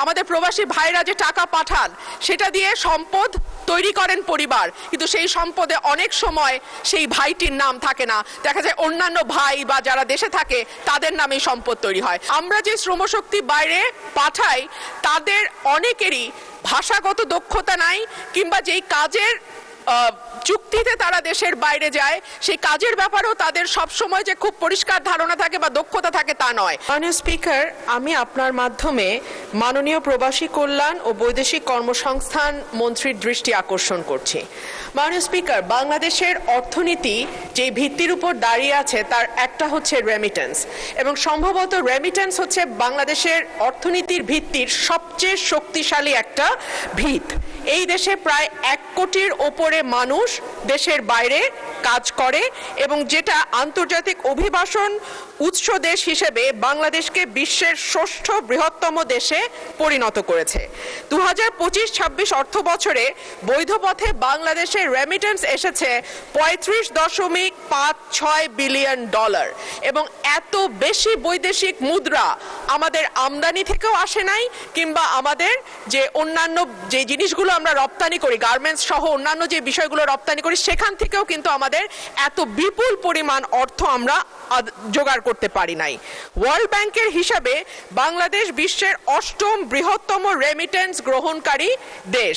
আমাদের প্রবাসী ভাইরা যে টাকা পাঠান সেটা দিয়ে সম্পদ তৈরি করেন পরিবার, কিন্তু সেই সম্পদে অনেক সময় সেই ভাইটির নাম থাকে না, দেখা যায় অন্যান্য ভাই বা যারা দেশে থাকে তাদের নামে সম্পদ তৈরি হয়। আমরা যে শ্রমশক্তি বাইরে পাঠাই তাদের অনেকেরই ভাষাগত দক্ষতা নাই, কিংবা যেই কাজের চুক্তিতে তারা দেশের বাইরে যায় সেই কাজের ব্যাপারেও তাদের সবসময় যে খুব পরিষ্কার ধারণা থাকে বা দক্ষতা থাকে তা নয়। মাননীয় স্পিকার, আমি আপনার মাধ্যমে মাননীয় প্রবাসী কল্যাণ ও বৈদেশিক কর্মসংস্থান মন্ত্রীর দৃষ্টি আকর্ষণ করছি। মাননীয় স্পিকার, বাংলাদেশের অর্থনীতি যে ভিত্তির উপর দাঁড়িয়ে আছে তার একটা হচ্ছে রেমিটেন্স, এবং সম্ভবত রেমিটেন্স হচ্ছে বাংলাদেশের অর্থনীতির ভিত্তির সবচেয়ে শক্তিশালী একটা ভিত। এই দেশে প্রায় 1 কোটির ওপরে মানুষ দেশের বাইরে কাজ করে, এবং যেটা আন্তর্জাতিক অভিবাসন উৎস দেশ হিসেবে বাংলাদেশকে বিশ্বের ষষ্ঠ বৃহত্তম দেশে পরিণত করেছে। 2025-26 অর্থ বছরে বৈধ পথে বাংলাদেশের রেমিটেন্স এসেছে $35.56 বিলিয়ন, এবং এত বেশি বৈদেশিক মুদ্রা আমাদের আমদানি থেকেও আসে নাই, কিংবা আমাদের যে অন্যান্য যে জিনিসগুলো আমরা রপ্তানি করি, গার্মেন্টস সহ অন্যান্য যে বিষয়গুলো রপ্তানি করি, সেখান থেকেও কিন্তু আমাদের এত বিপুল পরিমাণ অর্থ আমরা জোগাড় করতে পারি নাই। ওয়ার্ল্ড ব্যাংকের হিসাবে বাংলাদেশ বিশ্বের 8ম বৃহত্তম রেমিটেন্স গ্রহণকারী দেশ,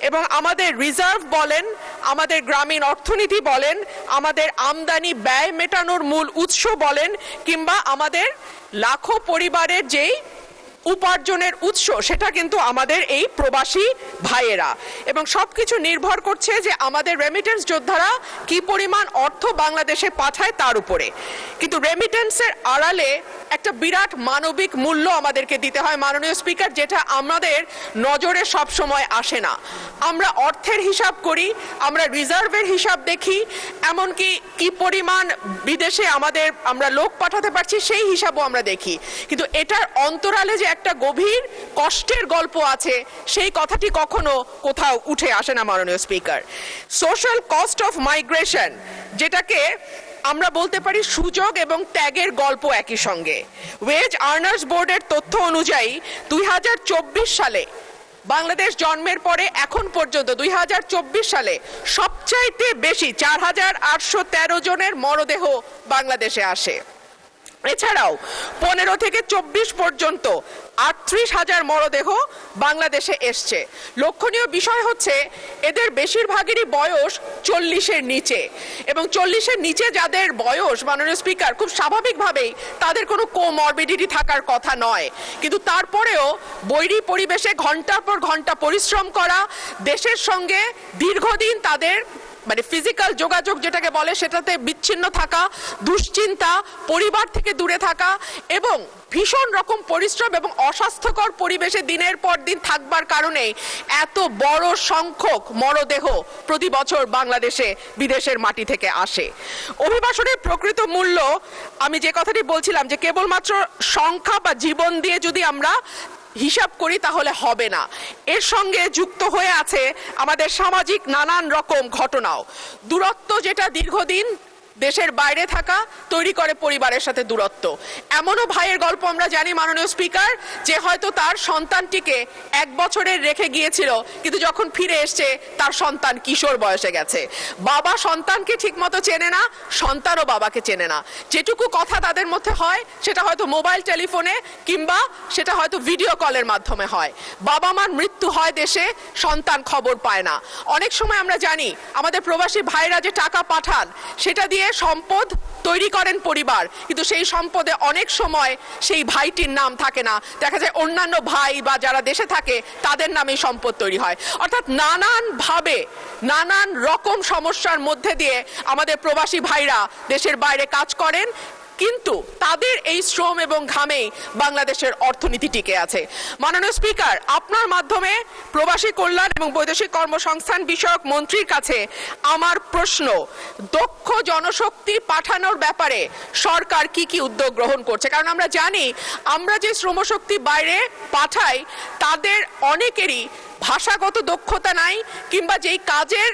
এবং আমাদের রিজার্ভ বলেন, আমাদের গ্রামীণ অর্থনীতি বলেন, আমাদের আমদানি ব্যয় মেটানোর মূল উৎস বলেন, কিংবা আমাদের লাখো পরিবারের যেই উপার্জনের উৎস, সেটা কিন্তু আমাদের এই প্রবাসী ভাইয়েরা, এবং সবকিছু নির্ভর করছে যে আমাদের রেমিটেন্স যোদ্ধারা কি পরিমাণ অর্থ বাংলাদেশে পাঠায় তার উপরে। কিন্তু রেমিটেন্সের আড়ালে একটা বিরাট মানবিক মূল্য আমাদেরকে দিতে হয় মাননীয় স্পিকার, যেটা আমাদের নজরে সব সময় আসে না। আমরা অর্থের হিসাব করি, আমরা রিজার্ভের হিসাব দেখি, এমনকি কি পরিমাণ বিদেশে আমরা লোক পাঠাতে পারছি সেই হিসাবও আমরা দেখি, কিন্তু এটার অন্তরালে যে একটা গভীর কষ্টের গল্প আছে সেই কথাটি কখনো কোথাও উঠে আসে না মাননীয় speaker. Social cost of migration, যেটাকে আমরা বলতে পারি সুযোগ এবং ত্যাগের গল্প একই সঙ্গে। ওয়েজ আর্নার্স বোর্ডের তথ্য অনুযায়ী 2024 সালে বাংলাদেশ জন্মের পরে এখন পর্যন্ত 2024 সালে সবচাইতে বেশি 4813 জনের মরদেহ বাংলাদেশে আসে। এছাড়াও 15 থেকে 24 পর্যন্ত 38,000 মরদেহ বাংলাদেশে এসছে। লক্ষণীয় বিষয় হচ্ছে এদের বেশিরভাগেরই বয়স 40-এর নিচে, এবং 40-এর নিচে যাদের বয়স মাননীয় স্পিকার, খুব স্বাভাবিকভাবেই তাদের কোনো কোমরবিডিটি থাকার কথা নয়, কিন্তু তারপরেও বৈরী পরিবেশে ঘন্টার পর ঘন্টা পরিশ্রম করা, দেশের সঙ্গে দীর্ঘদিন তাদের ফিজিক্যাল যোগাযোগ যেটাকে বলে সেটাতে বিচ্ছিন্ন থাকা, দুশ্চিন্তা, পরিবার থেকে দূরে থাকা, এবং ভীষণ রকম পরিশ্রম এবং অস্বাস্থ্যকর পরিবেশে দিনের পর দিন থাকবার কারণে এত বড় সংখ্যক মরদেহ প্রতি বছর বাংলাদেশে বিদেশের মাটি থেকে আসে। অভিবাসনের প্রকৃত মূল্য, আমি যে কথাটি বলছিলাম যে কেবলমাত্র সংখ্যা বা জীবন দিয়ে যদি আমরা হিসাব করি তাহলে হবে না, এর সঙ্গে যুক্ত হয়ে আছে আমাদের সামাজিক নানান রকম ঘটনাও। দূরত্ব, যেটা দীর্ঘদিন দেশের বাইরে থাকা, তৈরি করে পরিবারের সাথে দূরত্ব। এমনও ভাইয়ের গল্প আমরা জানি মাননীয় স্পিকার, যে হয়তো তার সন্তানটিকে 1 বছরের রেখে গিয়েছিল, কিন্তু যখন ফিরে এসছে তার সন্তান কিশোর বয়সে গেছে। বাবা সন্তানকে ঠিকমতো চেনে না, সন্তানও বাবাকে চেনে না। যেটুকু কথা তাদের মধ্যে হয় সেটা হয়তো মোবাইল টেলিফোনে, কিংবা সেটা হয়তো ভিডিও কলের মাধ্যমে হয়। বাবা মার মৃত্যু হয় দেশে, সন্তান খবর পায় না। অনেক সময় আমরা জানি আমাদের প্রবাসী ভাইরা যে টাকা পাঠান সেটা দিয়ে সম্পদ তৈরি করেন পরিবার, কিন্তু সেই সম্পদে অনেক সময় সেই ভাইটির নাম থাকে না, দেখা যায় অন্যান্য ভাই বা যারা দেশে থাকে তাদের নামে সম্পদ তৈরি হয়। অর্থাৎ নানান ভাবে নানান রকম সমস্যার মধ্যে দিয়ে আমাদের প্রবাসী ভাইরা দেশের বাইরে কাজ করেন, কিন্তু তাদের এই শ্রম এবং ঘামেই বাংলাদেশের অর্থনীতি টিকে আছে। মাননীয় স্পিকার, আপনার মাধ্যমে প্রবাসী কল্যাণ এবং বৈদেশিক কর্মসংস্থান বিষয়ক মন্ত্রীর কাছে আমার প্রশ্ন, দক্ষ জনশক্তি পাঠানোর ব্যাপারে সরকার কি কি উদ্যোগ গ্রহণ করছে? কারণ আমরা জানি আমরা যে শ্রমশক্তি বাইরে পাঠাই তাদের অনেকেরই ভাষাগত দক্ষতা নাই, কিংবা যেই কাজের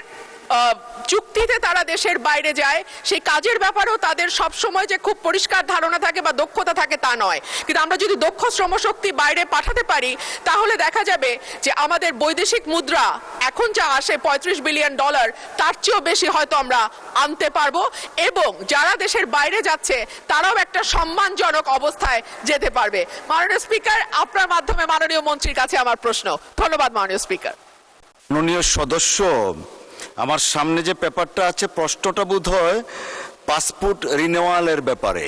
চুক্তিতে তারা দেশের বাইরে যায়, সেই কাজের ব্যাপারেও তাদের সব সময় যে খুব পরিষ্কার ধারণা থাকে বা দক্ষতা থাকে তা নয়। কিন্তু আমরা যদি দক্ষ শ্রমশক্তি বাইরে পাঠাতে পারি তাহলে দেখা যাবে যে আমাদের বৈদেশিক মুদ্রা এখন যা আসে $35 বিলিয়ন, তার চেয়েও বেশি হয়তো আমরা আনতে পারবো, এবং যারা দেশের বাইরে যাচ্ছে তারাও একটা সম্মানজনক অবস্থায় যেতে পারবে। মাননীয় স্পিকার, আপনার মাধ্যমে মাননীয় মন্ত্রীর কাছে আমার প্রশ্ন। ধন্যবাদ মাননীয় স্পিকার। মাননীয় সদস্য, আমার সামনে যে পেপারটা আছে, প্রশ্নটা বোধহয় পাসপোর্ট রিনিউয়ালের ব্যাপারে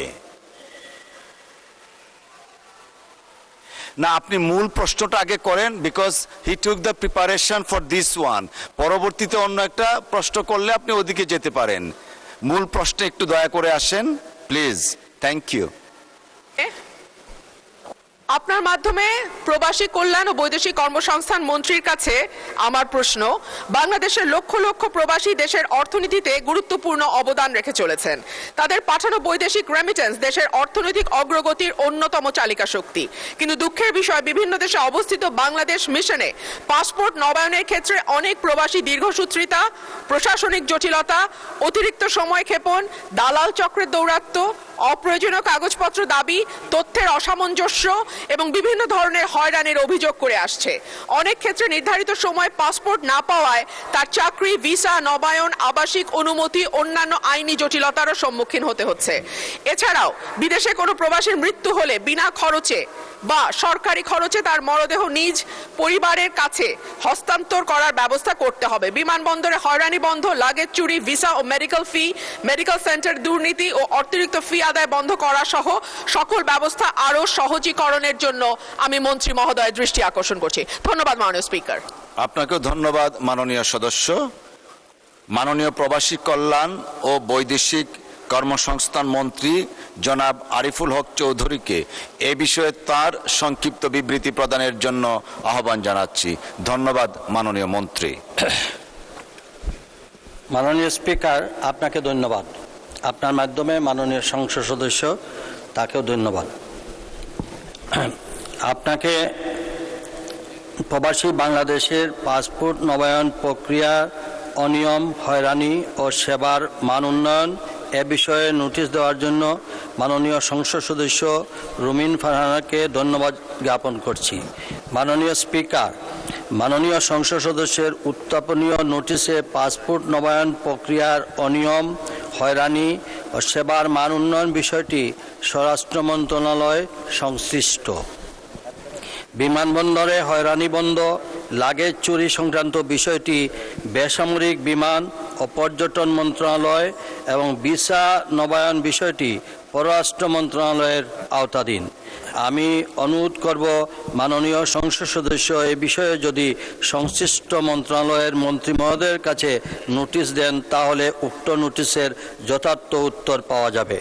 না। আপনি মূল প্রশ্নটা আগে করেন, because he took the preparation for this one. পরবর্তীতে অন্য একটা প্রশ্ন করলে আপনি ওদিকে যেতে পারেন। মূল প্রশ্নে একটু দয়া করে আসেন প্লিজ। Thank you. আপনার মাধ্যমে প্রবাসী কল্যাণ ও বৈদেশিক কর্মসংস্থান মন্ত্রীর কাছে আমার প্রশ্ন। বাংলাদেশের লক্ষ লক্ষ প্রবাসী দেশের অর্থনীতিতে গুরুত্বপূর্ণ অবদান রেখে চলেছেন। তাদের পাঠানো বৈদেশিক রেমিটেন্স দেশের অর্থনৈতিক অগ্রগতির অন্যতম চালিকা শক্তি। কিন্তু দুঃখের বিষয়, বিভিন্ন দেশে অবস্থিত বাংলাদেশ মিশনে পাসপোর্ট নবায়নের ক্ষেত্রে অনেক প্রবাসী দীর্ঘসূত্রিতা, প্রশাসনিক জটিলতা, অতিরিক্ত সময় ক্ষেপণ, দালাল চক্রের দৌরাত্ম্য, অপ্রয়োজনীয় কাগজপত্র দাবি, তথ্যের অসামঞ্জস্য এবং বিভিন্ন ধরনের হয়রানির অভিযোগ করে আসছে। অনেক ক্ষেত্রে নির্ধারিত সময় পাসপোর্ট না পাওয়ায় তার চাকরি, ভিসা, নবায়ন, আবাসিক অনুমতি, অন্যান্য আইনি জটিলতারও সম্মুখীন হতে হচ্ছে। এছাড়াও বিদেশে কোনো প্রবাসীর মৃত্যু হলে বিনা খরচে বা সরকারি খরচে তার মরদেহ নিজ পরিবারের কাছে হস্তান্তর করার ব্যবস্থা করতে হবে। বিমানবন্দরে হয়রানি বন্ধ, লাগেজ চুরি, ভিসা ও মেডিকেল ফি, মেডিকেল সেন্টার দুর্নীতি ও অতিরিক্ত ফি আদায় বন্ধ করা সহ সকল ব্যবস্থা আরও সহজীকরণের জন্য আমি মন্ত্রী মহোদয়ের দৃষ্টি আকর্ষণ করছি। ধন্যবাদ মাননীয় স্পিকার। আপনাকেও ধন্যবাদ মাননীয় সদস্য। মাননীয় প্রবাসী কল্যাণ ও বৈদেশিক কর্মসংস্থান মন্ত্রী জনাব আরিফুল হক চৌধুরীকে এ বিষয়ে তার সংক্ষিপ্ত বিবৃতি প্রদানের জন্য আহ্বান জানাচ্ছি। ধন্যবাদ মাননীয় মন্ত্রী। মাননীয় স্পিকার, আপনাকে ধন্যবাদ। আপনার মাধ্যমে মাননীয় সংসদ সদস্য, তাকেও ধন্যবাদ। আপনাকে প্রবাসী বাংলাদেশের পাসপোর্ট নবায়ন প্রক্রিয়া অনিয়ম, হয়রানি ও সেবার মান উন্নয়ন এ বিষয়ে নোটিশ দেওয়ার জন্য মাননীয় সংসদ সদস্য রুমিন ফারহানাকে ধন্যবাদ জ্ঞাপন করছি। মাননীয় স্পিকার, মাননীয় সংসদ সদস্যের উত্থাপনীয় নোটিশে পাসপোর্ট নবায়ন প্রক্রিয়ার অনিয়ম, হয়রানি ও সেবার মান উন্নয়ন বিষয়টি স্বরাষ্ট্র মন্ত্রণালয় সংশ্লিষ্ট। বিমানবন্দরে হয়রানি বন্ধ, লাগেজ চুরি সংক্রান্ত বিষয়টি বেসামরিক বিমান ও পর্যটন মন্ত্রণালয় এবং ভিসা নবায়ন বিষয়টি পররাষ্ট্র মন্ত্রণালয়ের আওতাধীন। আমি অনুরোধ করব মাননীয় সংসদ সদস্য এ বিষয়ে যদি সংশ্লিষ্ট মন্ত্রণালয়ের মন্ত্রী মহোদয়ের কাছে নোটিশ দেন তাহলে উক্ত নোটিশের যথার্থ উত্তর পাওয়া যাবে।